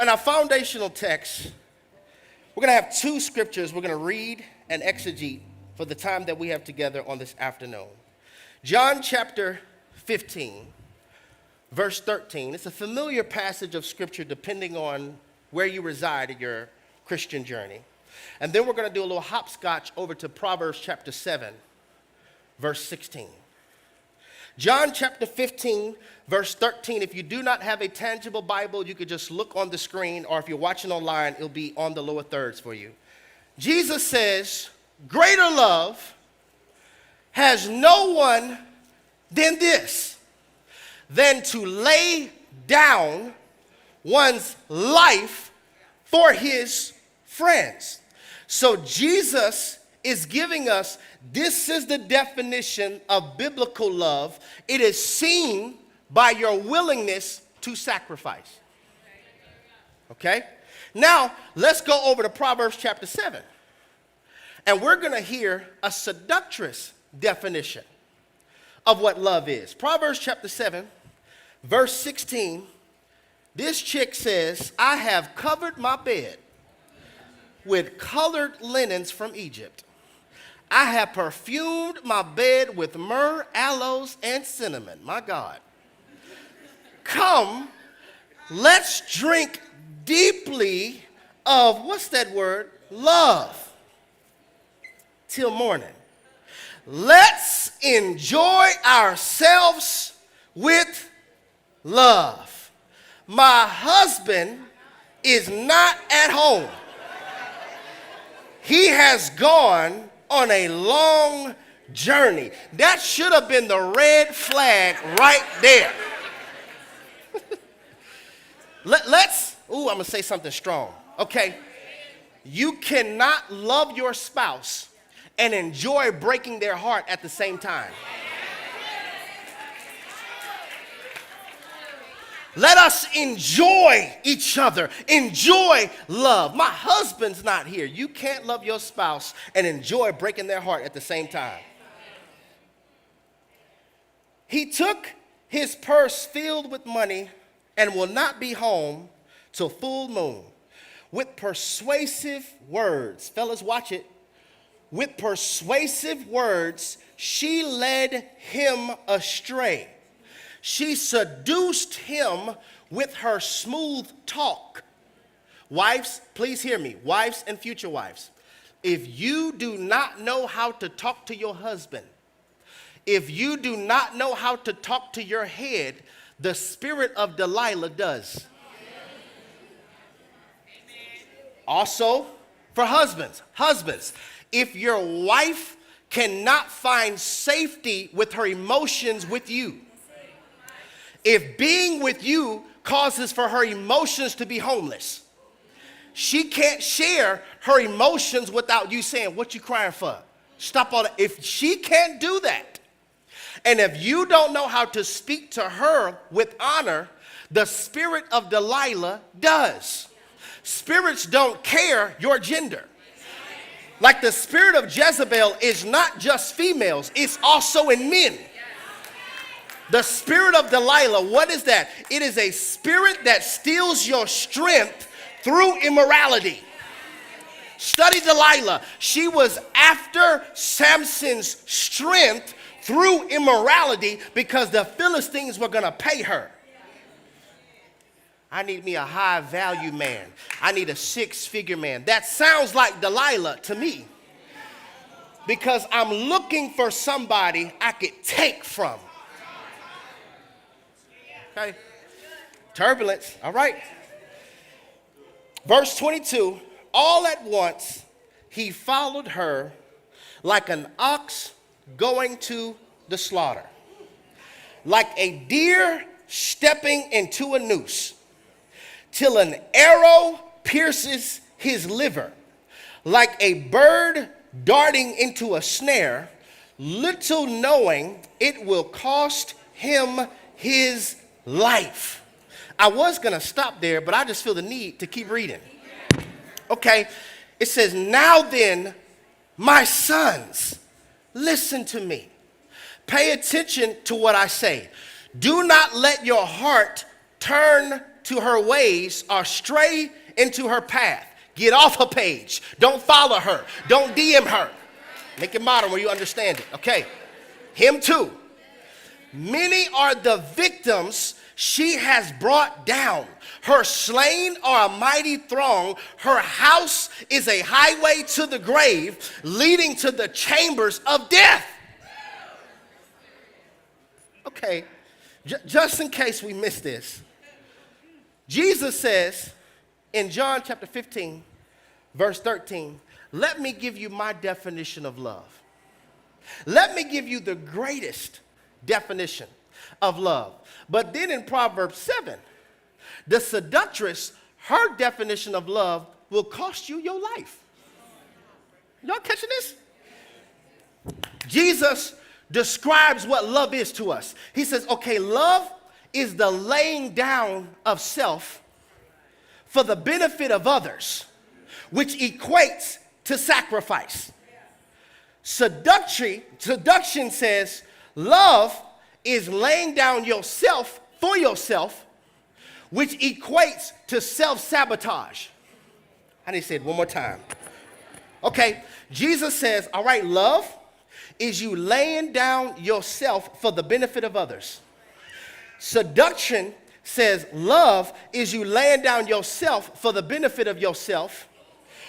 In our foundational text, we're going to have two scriptures we're going to read and exegete for the time that we have together on this afternoon. John chapter 15, verse 13. It's a familiar passage of scripture depending on where you reside in your Christian journey. And then we're going to do a little hopscotch over to Proverbs chapter 7, verse 16. John chapter 15, verse 13. If you do not have a tangible Bible, you could just look on the screen, or if you're watching online, it'll be on the lower thirds for you. Jesus says, "Greater love has no one than this, than to lay down one's life for his friends." So Jesus is giving us, this is the definition of biblical love. It is seen by your willingness to sacrifice. Okay? Now, let's go over to Proverbs chapter 7. And we're going to hear a seductress definition of what love is. Proverbs chapter 7, verse 16. This chick says, "I have covered my bed with colored linens from Egypt. I have perfumed my bed with myrrh, aloes, and cinnamon." My God. "Come, let's drink deeply of," what's that word? "Love till morning. Let's enjoy ourselves with love. My husband is not at home. He has gone on a long journey." That should have been the red flag right there. I'm going to say something strong, okay? You cannot love your spouse and enjoy breaking their heart at the same time. Let us enjoy each other. Enjoy love. My husband's not here. You can't love your spouse and enjoy breaking their heart at the same time. "He took his purse filled with money and will not be home till full moon. With persuasive words," fellas, watch it. "With persuasive words, she led him astray. She seduced him with her smooth talk." Wives, please hear me. Wives and future wives. If you do not know how to talk to your husband, if you do not know how to talk to your head, the spirit of Delilah does. Also, for husbands, if your wife cannot find safety with her emotions with you, if being with you causes for her emotions to be homeless, she can't share her emotions without you saying, "What you crying for? Stop all that." If she can't do that, and if you don't know how to speak to her with honor, the spirit of Delilah does. Spirits don't care your gender. Like the spirit of Jezebel is not just females, it's also in men. The spirit of Delilah, what is that? It is a spirit that steals your strength through immorality. Study Delilah. She was after Samson's strength through immorality because the Philistines were going to pay her. I need me a high value man. I need a 6-figure man. That sounds like Delilah to me. Because I'm looking for somebody I could take from. Okay? Turbulence, all right. Verse 22, "All at once he followed her like an ox going to the slaughter, like a deer stepping into a noose, till an arrow pierces his liver, like a bird darting into a snare, little knowing it will cost him his life." I was going to stop there, but I just feel the need to keep reading. Okay, it says, "Now then, my sons, listen to me. Pay attention to what I say. Do not let your heart turn to her ways or stray into her path. Get off her page. Don't follow her. Don't DM her. Make it modern where you understand it. Okay. Him too. Many are the victims she has brought down. Her slain are a mighty throng. Her house is a highway to the grave, leading to the chambers of death. Okay, just in case we missed this, Jesus says in John chapter 15, verse 13, let me give you my definition of love. Let me give you the greatest definition of love. But then in Proverbs 7, the seductress, her definition of love will cost you your life. Y'all catching this? Jesus describes what love is to us. He says, okay, love is the laying down of self for the benefit of others, which equates to sacrifice. Seduction says love is laying down yourself for yourself, which equates to self-sabotage. I need to say it one more time. Okay, Jesus says, all right, love is you laying down yourself for the benefit of others. Seduction says love is you laying down yourself for the benefit of yourself,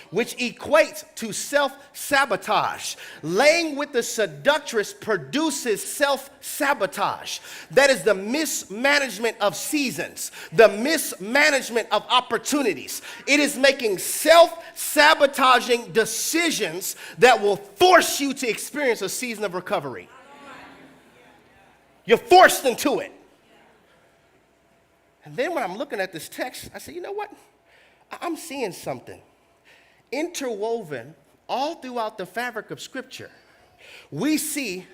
which equates to self-sabotage. Laying with the seductress produces self-sabotage. That is the mismanagement of seasons, the mismanagement of opportunities. It is making self-sabotaging decisions that will force you to experience a season of recovery. You're forced into it. And then when I'm looking at this text, I say, you know what? I'm seeing something. Interwoven all throughout the fabric of Scripture, we see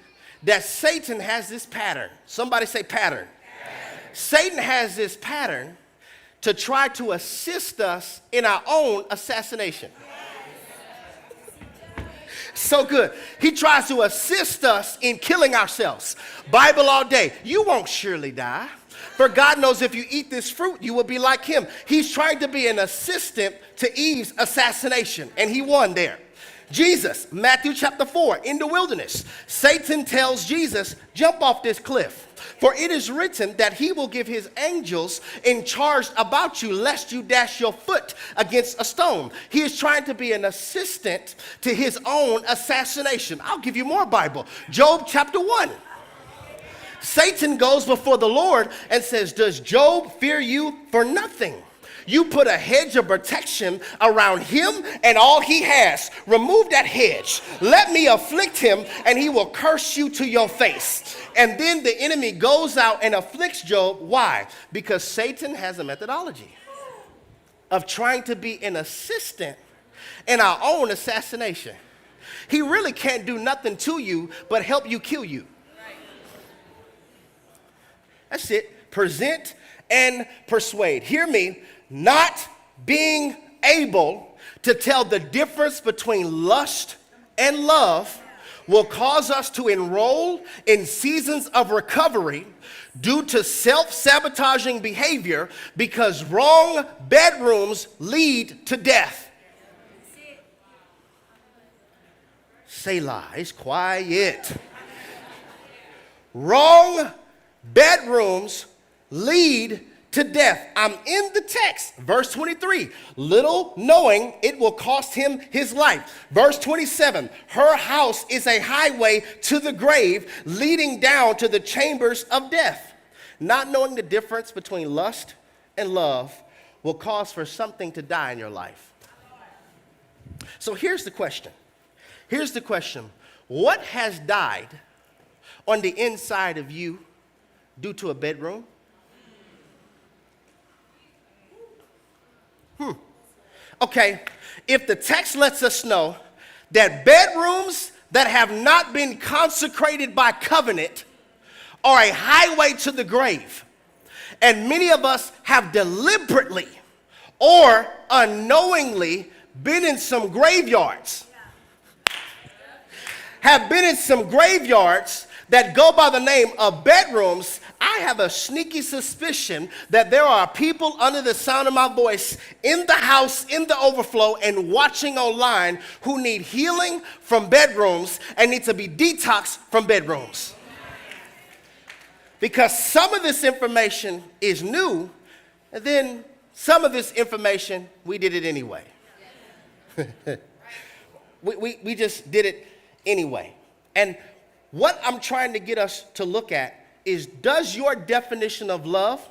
that Satan has this pattern. Somebody say pattern. Satan has this pattern to try to assist us in our own assassination. So good. He tries to assist us in killing ourselves. Bible all day. You won't surely die. For God knows if you eat this fruit, you will be like him. He's trying to be an assistant to Eve's assassination, and he won there. Jesus, Matthew chapter 4, in the wilderness, Satan tells Jesus, jump off this cliff. For it is written that he will give his angels in charge about you, lest you dash your foot against a stone. He is trying to be an assistant to his own assassination. I'll give you more Bible. Job chapter 1. Satan goes before the Lord and says, does Job fear you for nothing? You put a hedge of protection around him and all he has. Remove that hedge. Let me afflict him and he will curse you to your face. And then the enemy goes out and afflicts Job. Why? Because Satan has a methodology of trying to be an assistant in our own assassination. He really can't do nothing to you but help you kill you. That's it. Present and persuade. Hear me. Not being able to tell the difference between lust and love will cause us to enroll in seasons of recovery due to self-sabotaging behavior, because wrong bedrooms lead to death. Selah, it's quiet. Wrong bedrooms lead to death. I'm in the text. Verse 23, little knowing it will cost him his life. Verse 27, her house is a highway to the grave, leading down to the chambers of death. Not knowing the difference between lust and love will cause for something to die in your life. So here's the question. What has died on the inside of you due to a bedroom? Okay, if the text lets us know that bedrooms that have not been consecrated by covenant are a highway to the grave, and many of us have deliberately or unknowingly been in some graveyards, that go by the name of bedrooms, I I have a sneaky suspicion that there are people under the sound of my voice in the house, in the overflow, and watching online who need healing from bedrooms and need to be detoxed from bedrooms. Because some of this information is new, and then some of this information, we did it anyway. we just did it anyway. And what I'm trying to get us to look at is, does your definition of love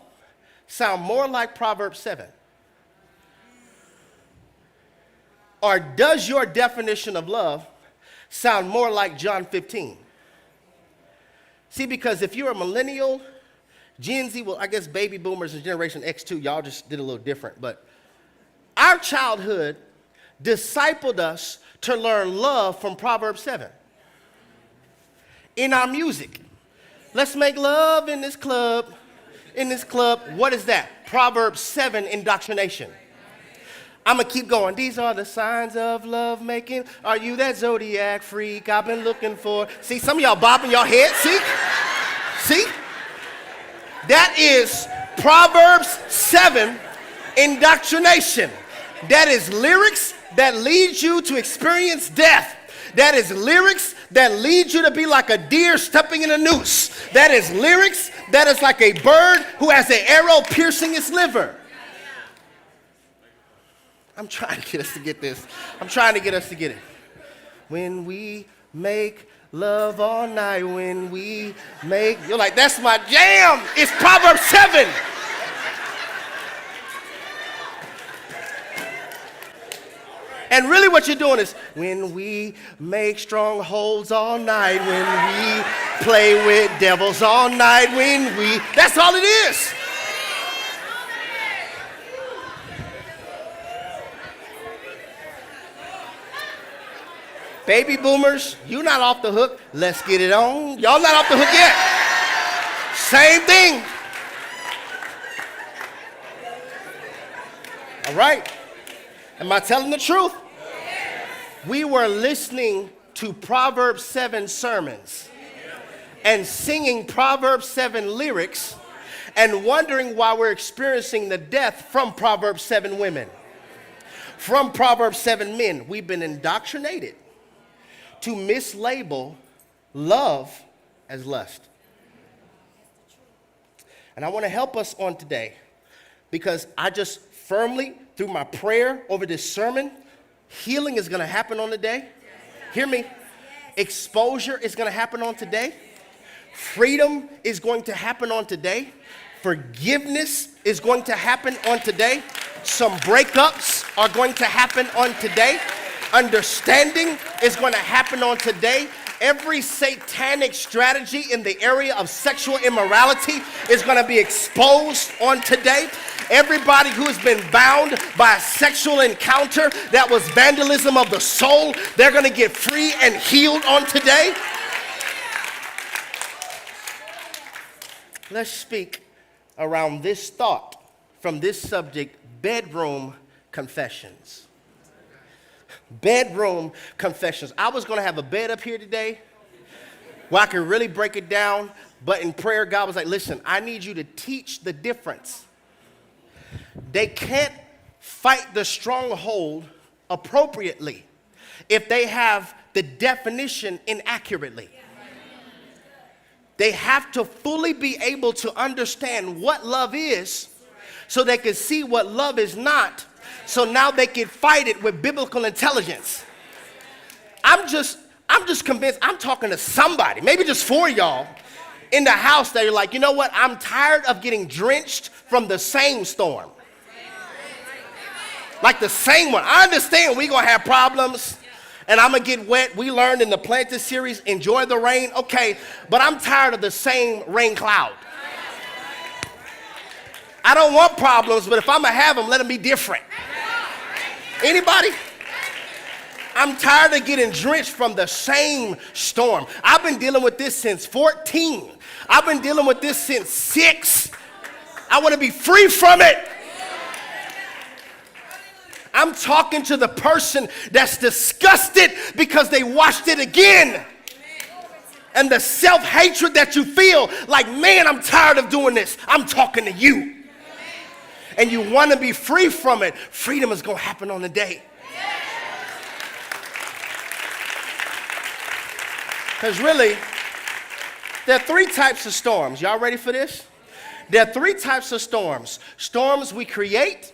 sound more like Proverbs 7? Or does your definition of love sound more like John 15? See, because if you're a millennial, Gen Z, well, I guess baby boomers and Generation X2, y'all just did a little different. But our childhood discipled us to learn love from Proverbs 7. In our music, let's make love in this club. In this club, what is that? Proverbs 7 indoctrination. I'm going to keep going. These are the signs of love making. Are you that zodiac freak I've been looking for? See, some of y'all bobbing your head. See? See? That is Proverbs 7 indoctrination. That is lyrics that lead you to experience death. That is lyrics that lead you to be like a deer stepping in a noose. That is lyrics that is like a bird who has an arrow piercing its liver. I'm trying to get us to get this. I'm trying to get us to get it. When we make love all night, when we make, you're like, that's my jam. It's Proverbs 7. And really what you're doing is, when we make strongholds all night, when we play with devils all night, when we, that's all it is. Baby boomers, you're not off the hook. Let's get it on. Y'all not off the hook yet. Same thing. All right. Am I telling the truth? We were listening to Proverbs 7 sermons and singing Proverbs 7 lyrics and wondering why we're experiencing the death from Proverbs 7 women, from Proverbs 7 men. We've been indoctrinated to mislabel love as lust. And I want to help us on today, because I just firmly, through my prayer over this sermon, healing is going to happen on the day. Hear me. Exposure is going to happen on today. Freedom is going to happen on today. Forgiveness is going to happen on today. Some breakups are going to happen on today. Understanding is going to happen on today. Every satanic strategy in the area of sexual immorality is going to be exposed on today. Everybody who has been bound by a sexual encounter that was vandalism of the soul, they're going to get free and healed on today. Let's speak around this thought from this subject, bedroom confessions. Bedroom confessions. I was going to have a bed up here today where I could really break it down, but in prayer, God was like, listen, I need you to teach the difference. They can't fight the stronghold appropriately if they have the definition inaccurately. They have to fully be able to understand what love is so they can see what love is not. So now they can fight it with biblical intelligence. I'm just convinced, I'm talking to somebody, maybe just 4 of y'all in the house that are like, you know what? I'm tired of getting drenched from the same storm. Like the same one. I understand we're going to have problems and I'm going to get wet. We learned in the Planted series, enjoy the rain. Okay, but I'm tired of the same rain cloud. I don't want problems, but if I'm going to have them, let them be different. Anybody? I'm tired of getting drenched from the same storm. I've been dealing with this since 14. I've been dealing with this since 6. I want to be free from it. I'm talking to the person that's disgusted because they watched it again. And the self-hatred that you feel, like, man, I'm tired of doing this. I'm talking to you. And you want to be free from it. Freedom is going to happen on the day. Because really, there are three types of storms. Y'all ready for this? There are three types of storms. Storms we create,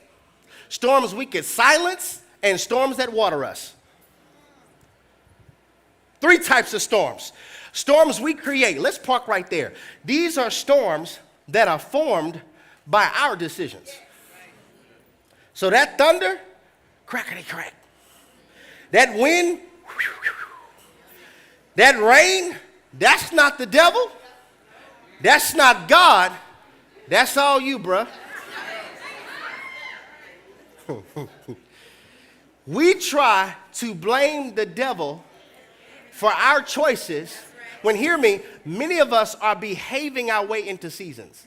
storms we can silence, and storms that water us. Three types of storms. Storms we create. Let's park right there. These are storms that are formed by our decisions. So that thunder, crackety crack. That wind, that rain, that's not the devil. That's not God. That's all you, bruh. We try to blame the devil for our choices when, hear me, many of us are behaving our way into seasons.